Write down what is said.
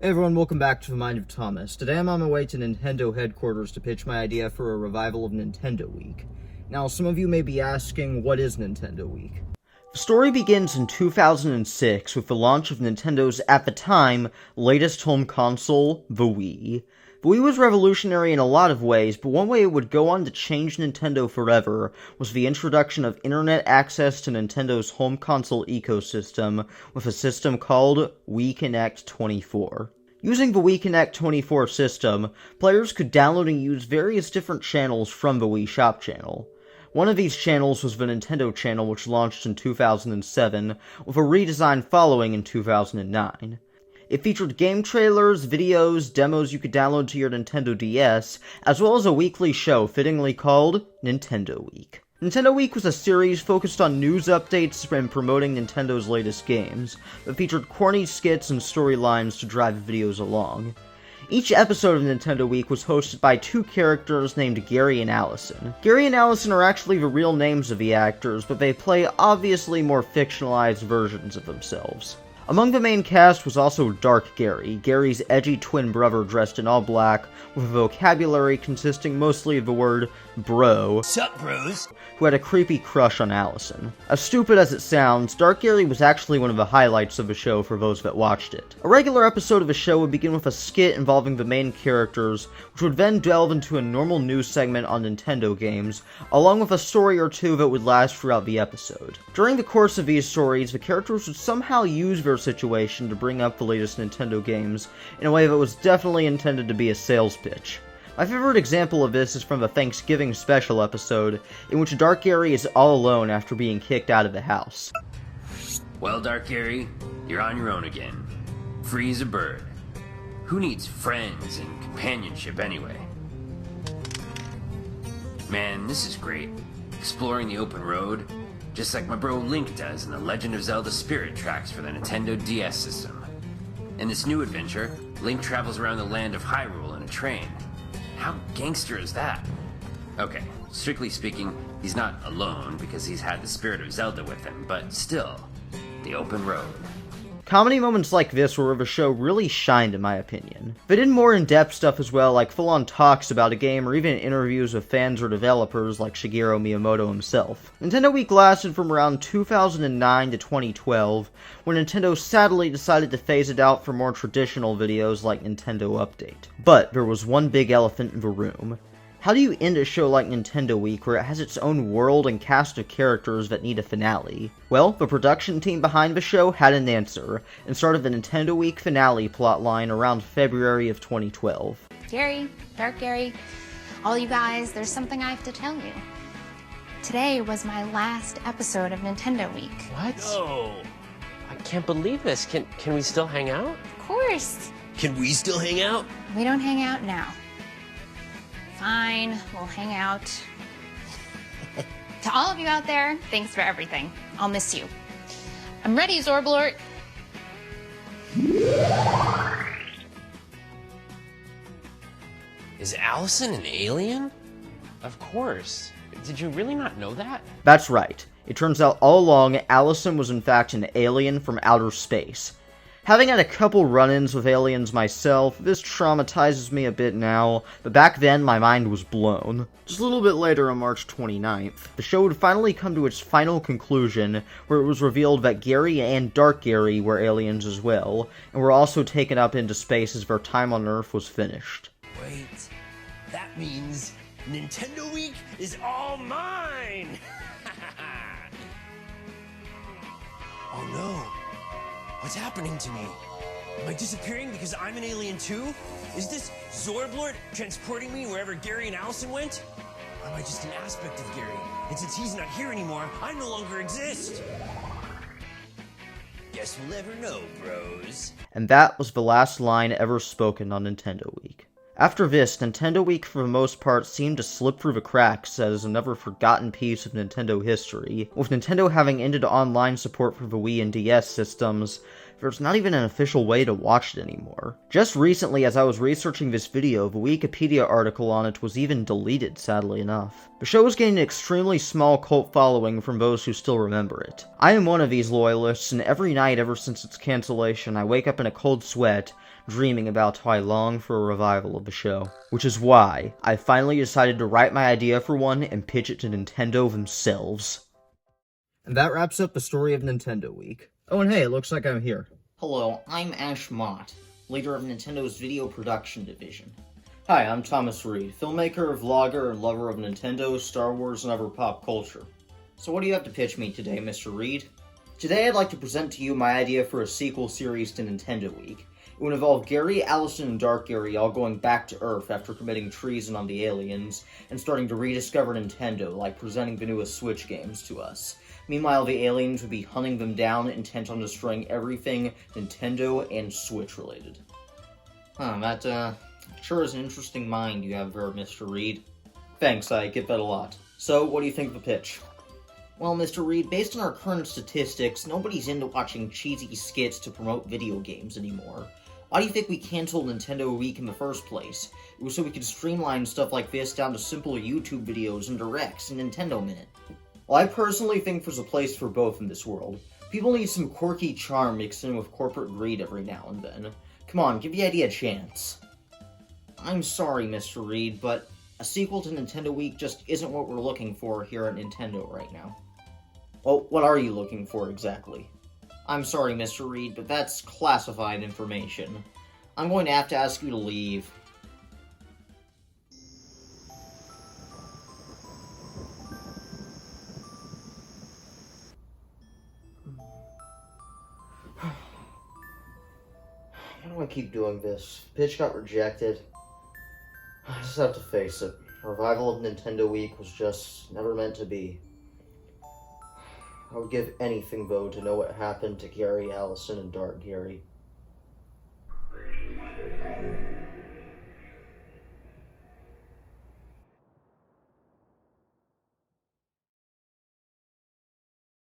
Hey everyone, welcome back to The Mind of Thomas. Today I'm on my way to Nintendo headquarters to pitch my idea for a revival of Nintendo Week. Now, some of you may be asking, what is Nintendo Week? The story begins in 2006 with the launch of Nintendo's, at the time, latest home console, the Wii. The Wii was revolutionary in a lot of ways, but one way it would go on to change Nintendo forever was the introduction of internet access to Nintendo's home console ecosystem with a system called Wii Connect 24. Using the Wii Connect 24 system, players could download and use various different channels from the Wii Shop channel. One of these channels was the Nintendo channel, which launched in 2007, with a redesign following in 2009. It featured game trailers, videos, demos you could download to your Nintendo DS, as well as a weekly show fittingly called Nintendo Week. Nintendo Week was a series focused on news updates and promoting Nintendo's latest games, that featured corny skits and storylines to drive videos along. Each episode of Nintendo Week was hosted by two characters named Gary and Allison. Gary and Allison are actually the real names of the actors, but they play obviously more fictionalized versions of themselves. Among the main cast was also Dark Gary, Gary's edgy twin brother dressed in all black, with a vocabulary consisting mostly of the word bro, sup bros, who had a creepy crush on Allison. As stupid as it sounds, Dark Gary was actually one of the highlights of the show for those that watched it. A regular episode of the show would begin with a skit involving the main characters, which would then delve into a normal news segment on Nintendo games, along with a story or two that would last throughout the episode. During the course of these stories, the characters would somehow use their situation to bring up the latest Nintendo games in a way that was definitely intended to be a sales pitch. My favorite example of this is from the Thanksgiving special episode, in which Dark Gary is all alone after being kicked out of the house. Well, Dark Gary, you're on your own again. Free as a bird. Who needs friends and companionship anyway? Man, this is great. Exploring the open road, just like my bro Link does in the Legend of Zelda Spirit tracks for the Nintendo DS system. In this new adventure, Link travels around the land of Hyrule in a train. How gangster is that? Okay, strictly speaking, he's not alone because he's had the Spirit of Zelda with him, but still, the open road. Comedy moments like this were where the show really shined in my opinion. They did more in-depth stuff as well, like full-on talks about a game or even interviews with fans or developers like Shigeru Miyamoto himself. Nintendo Week lasted from around 2009 to 2012, when Nintendo sadly decided to phase it out for more traditional videos like Nintendo Update. But there was one big elephant in the room. How do you end a show like Nintendo Week where it has its own world and cast of characters that need a finale? Well, the production team behind the show had an answer, and started the Nintendo Week finale plotline around February of 2012. Gary, Dark Gary, all you guys, there's something I have to tell you. Today was my last episode of Nintendo Week. What? No! I can't believe this. Can we still hang out? Of course. Can we still hang out? We don't hang out now. Fine, we'll hang out. To all of you out there, thanks for everything. I'll miss you. I'm ready, Zorblort. Is Allison an alien? Of course. Did you really not know that? That's right. It turns out all along, Allison was in fact an alien from outer space. Having had a couple run-ins with aliens myself, this traumatizes me a bit now, but back then my mind was blown. Just a little bit later on March 29th, the show would finally come to its final conclusion, where it was revealed that Gary and Dark Gary were aliens as well, and were also taken up into space as their time on Earth was finished. Wait, that means Nintendo Week is all mine! Oh no. What's happening to me? Am I disappearing because I'm an alien too? Is this Zorblort transporting me wherever Gary and Allison went? Or am I just an aspect of Gary? And since he's not here anymore, I no longer exist. Guess we'll never know, bros. And that was the last line ever spoken on Nintendo Week. After this, Nintendo Week for the most part seemed to slip through the cracks as a never-forgotten piece of Nintendo history, with Nintendo having ended online support for the Wii and DS systems. There's not even an official way to watch it anymore. Just recently, as I was researching this video, the Wikipedia article on it was even deleted, sadly enough. The show is getting an extremely small cult following from those who still remember it. I am one of these loyalists, and every night ever since its cancellation, I wake up in a cold sweat, dreaming about how I long for a revival of the show, which is why I finally decided to write my idea for one and pitch it to Nintendo themselves. And that wraps up the story of Nintendo Week. Oh, and hey, it looks like I'm here. Hello, I'm Ash Mott, leader of Nintendo's video production division. Hi, I'm Thomas Reed, filmmaker, vlogger, and lover of Nintendo, Star Wars, and other pop culture. So what do you have to pitch me today, Mr. Reed? Today I'd like to present to you my idea for a sequel series to Nintendo Week. It would involve Gary, Allison, and Dark Gary all going back to Earth after committing treason on the aliens, and starting to rediscover Nintendo, like presenting the newest Switch games to us. Meanwhile, the aliens would be hunting them down, intent on destroying everything Nintendo and Switch related. That sure is an interesting mind you have there, Mr. Reed. Thanks, I get that a lot. So, what do you think of the pitch? Well, Mr. Reed, based on our current statistics, nobody's into watching cheesy skits to promote video games anymore. Why do you think we canceled Nintendo Week in the first place? It was so we could streamline stuff like this down to simple YouTube videos and directs and Nintendo Minute. Well, I personally think there's a place for both in this world. People need some quirky charm mixed in with corporate greed every now and then. Come on, give the idea a chance. I'm sorry, Mr. Reed, but a sequel to Nintendo Week just isn't what we're looking for here at Nintendo right now. Well, what are you looking for exactly? I'm sorry, Mr. Reed, but that's classified information. I'm going to have to ask you to leave. Why do I keep doing this? Pitch got rejected. I just have to face it. Revival of Nintendo Week was just never meant to be. I would give anything, though, to know what happened to Gary, Allison, and Dark Gary.